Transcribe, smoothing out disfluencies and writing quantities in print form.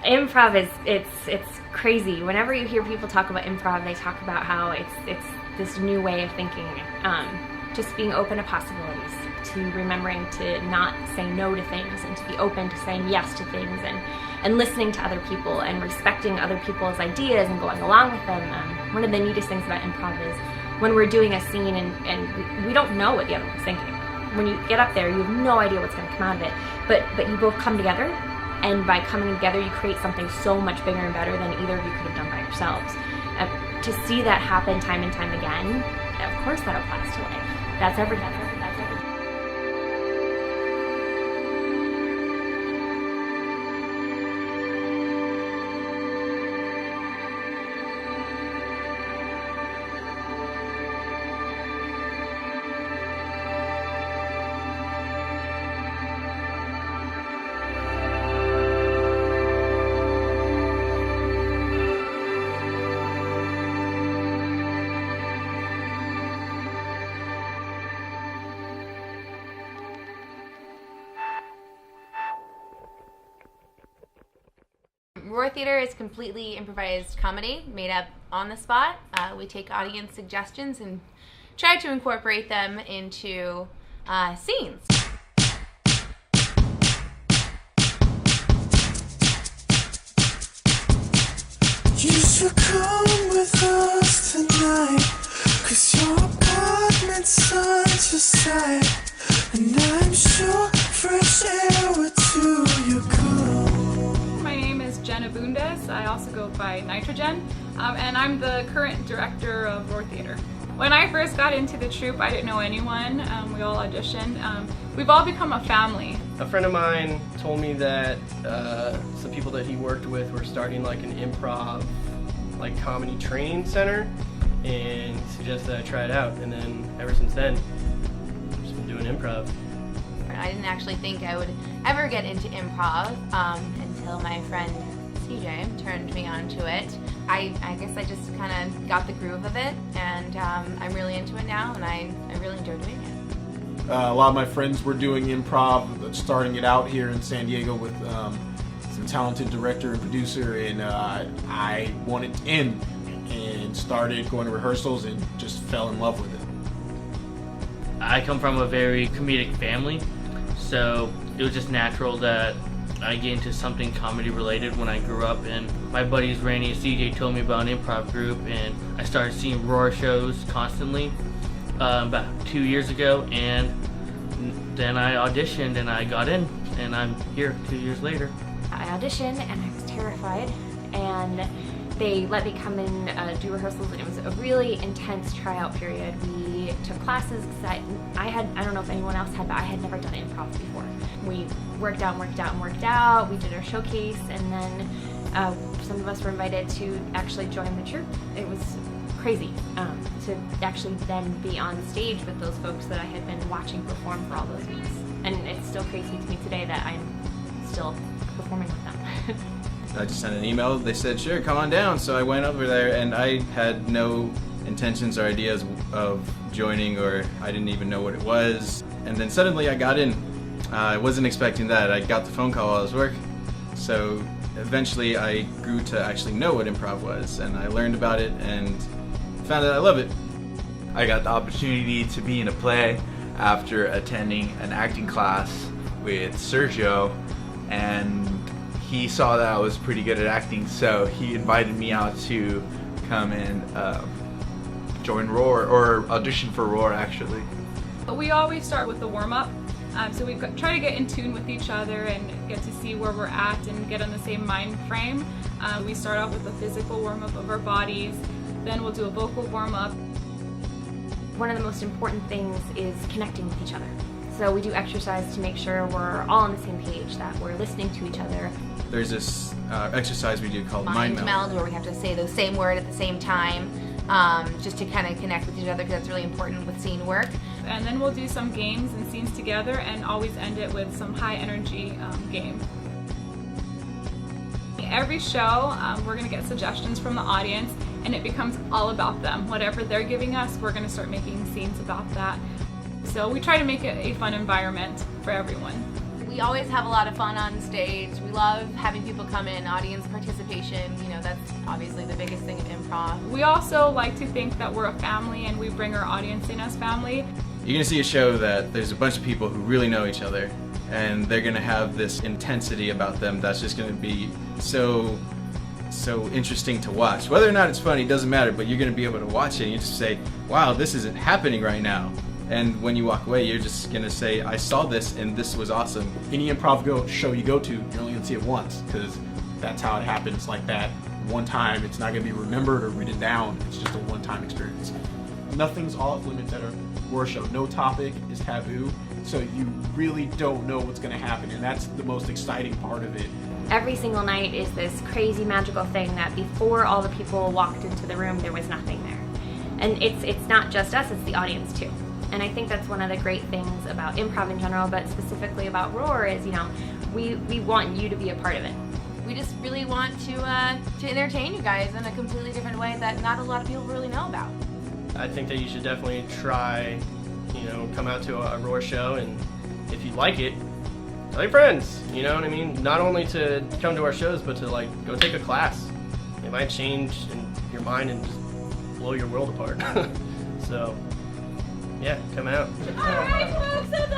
Improv is it's crazy. Whenever you hear people talk about improv, they talk about how it's this new way of thinking, just being open to possibilities, to remembering to not say no to things, and to be open to saying yes to things, and listening to other people and respecting other people's ideas and going along with them. One of the neatest things about improv is when we're doing a scene and we don't know what the other one's thinking. When you get up there, you have no idea what's going to come out of it, but you both come together, and by coming together you create something so much bigger and better than either of you could have done by yourselves. To see that happen time and time again, of course that applies to life. That's everything. Roar Theater is completely improvised comedy made up on the spot. We take audience suggestions and try to incorporate them into scenes. You should come with us tonight, 'cause your apartment's such a sight, and I'm sure fresh air would do you good. My name is Jenna Bundes. I also go by Nitrogen, and I'm the current director of Roar Theater. When I first got into the troupe, I didn't know anyone. We all auditioned. We've all become a family. A friend of mine told me that some people that he worked with were starting like an improv, like comedy training center, and suggested I try it out. And then ever since then, I've just been doing improv. I didn't actually think I would ever get into improv until my friend CJ turned me on to it. I guess I just kind of got the groove of it, and I'm really into it now, and I really enjoy doing it. A lot of my friends were doing improv, starting it out here in San Diego with some talented director and producer, and I wanted in and started going to rehearsals and just fell in love with it. I come from a very comedic family, so it was just natural that I get into something comedy related when I grew up, and my buddies Randy and CJ told me about an improv group, and I started seeing Roar shows constantly about 2 years ago, and then I auditioned and I got in, and I'm here 2 years later. I auditioned and I was terrified, and they let me come in, do rehearsals, and it was a really intense tryout period. We took classes because I don't know if anyone else had, but I had never done improv before. We worked out. We did our showcase, and then some of us were invited to actually join the troupe. It was crazy to actually then be on stage with those folks that I had been watching perform for all those weeks. And it's still crazy to me today that I'm still performing with them. I just sent an email. They said, sure, come on down. So I went over there, and I had no intentions or ideas of joining, or I didn't even know what it was. And then suddenly I got in. I wasn't expecting that. I got the phone call while I was working. So eventually I grew to actually know what improv was, and I learned about it and found that I love it. I got the opportunity to be in a play after attending an acting class with Sergio, and he saw that I was pretty good at acting, so he invited me out to come and join Roar, or audition for Roar actually. We always start with the warm-up, so we try to get in tune with each other and get to see where we're at and get on the same mind frame. We start off with a physical warm-up of our bodies, then we'll do a vocal warm-up. One of the most important things is connecting with each other. So we do exercise to make sure we're all on the same page, that we're listening to each other. There's this exercise we do called Mind meld, where we have to say the same word at the same time, just to kind of connect with each other, because that's really important with scene work. And then we'll do some games and scenes together, and always end it with some high energy game. Every show, we're going to get suggestions from the audience, and it becomes all about them. Whatever they're giving us, we're going to start making scenes about that. So we try to make it a fun environment for everyone. We always have a lot of fun on stage. We love having people come in, audience participation. You know, that's obviously the biggest thing of improv. We also like to think that we're a family and we bring our audience in as family. You're gonna see a show that there's a bunch of people who really know each other, and they're gonna have this intensity about them that's just gonna be so interesting to watch. Whether or not it's funny doesn't matter, but you're gonna be able to watch it and you just say, wow, this isn't happening right now. And when you walk away, you're just gonna say, I saw this and this was awesome. Any improv show you go to, you're only gonna see it once, because that's how it happens, like that one time. It's not gonna be remembered or written down. It's just a one-time experience. Nothing's off limits at a horror show. No topic is taboo, so you really don't know what's gonna happen, and that's the most exciting part of it. Every single night is this crazy magical thing that before all the people walked into the room, there was nothing there. And it's not just us, it's the audience too. And I think that's one of the great things about improv in general, but specifically about Roar is, you know, we want you to be a part of it. We just really want to entertain you guys in a completely different way that not a lot of people really know about. I think that you should definitely try, you know, come out to a Roar show, and if you like it, tell your friends, you know what I mean? Not only to come to our shows, but to like go take a class. It might change in your mind and just blow your world apart. So, yeah, come out. All right, folks, that's